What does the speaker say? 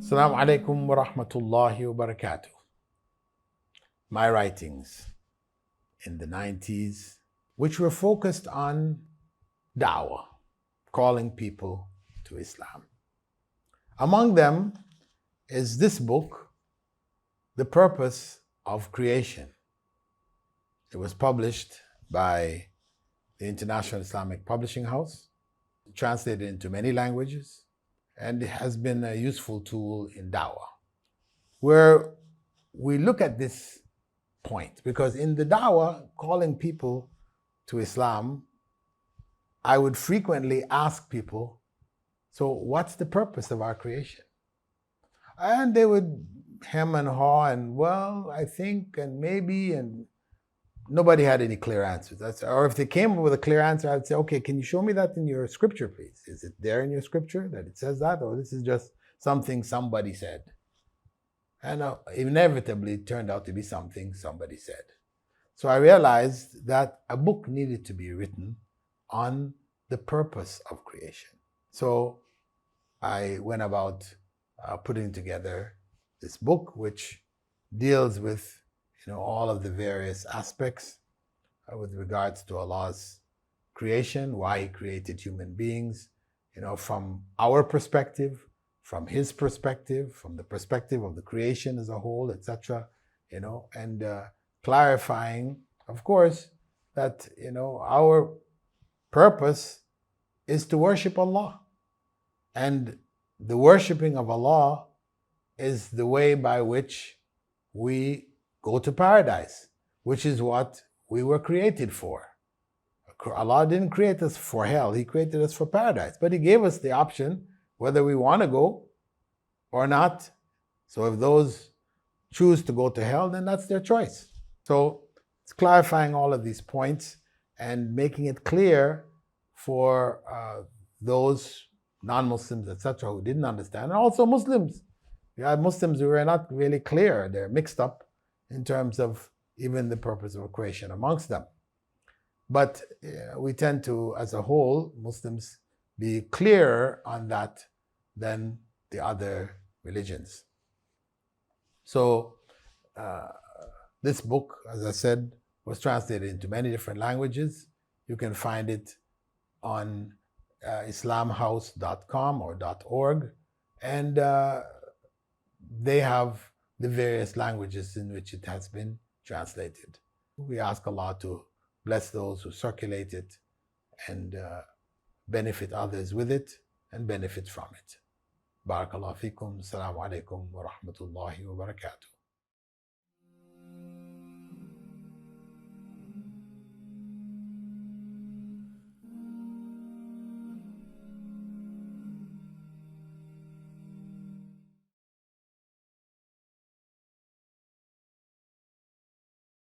Assalamu alaikum wa rahmatullahi wa barakatuh. My writings in the 90s, which were focused on dawah, calling people to Islam. Among them is this book, The Purpose of Creation. It was published by the International Islamic Publishing House, translated into many languages, and it has been a useful tool in dawah, where we look at this point. Because in the dawah, calling people to Islam, I would frequently ask people, so what's the purpose of our creation? And they would hem and haw and, well, I think, and maybe, and nobody had any clear answers. Or if they came up with a clear answer, I'd say, okay, can you show me that in your scripture, please? Is it there in your scripture that it says that? Or this is just something somebody said? And inevitably, it turned out to be something somebody said. So I realized that a book needed to be written on the purpose of creation. So I went about putting together this book, which deals with all of the various aspects with regards to Allah's creation, why He created human beings, from our perspective, from His perspective, from the perspective of the creation as a whole, etc. And clarifying, of course, that our purpose is to worship Allah, and the worshiping of Allah is the way by which we go to paradise, which is what we were created for. Allah didn't create us for hell, He created us for paradise. But He gave us the option whether we want to go or not. So if those choose to go to hell, then that's their choice. So it's clarifying all of these points and making it clear for those non-Muslims, etc., who didn't understand, and also Muslims. You have Muslims who are not really clear. They're mixed up in terms of even the purpose of creation amongst them. But we tend to, as a whole, Muslims, be clearer on that than the other religions. So this book, as I said, was translated into many different languages. You can find it on islamhouse.com or .org, and they have the various languages in which it has been translated. We ask Allah to bless those who circulate it and benefit others with it and benefit from it. Barakallahu feekum. Assalamu alaikum wa rahmatullahi wa barakatuh.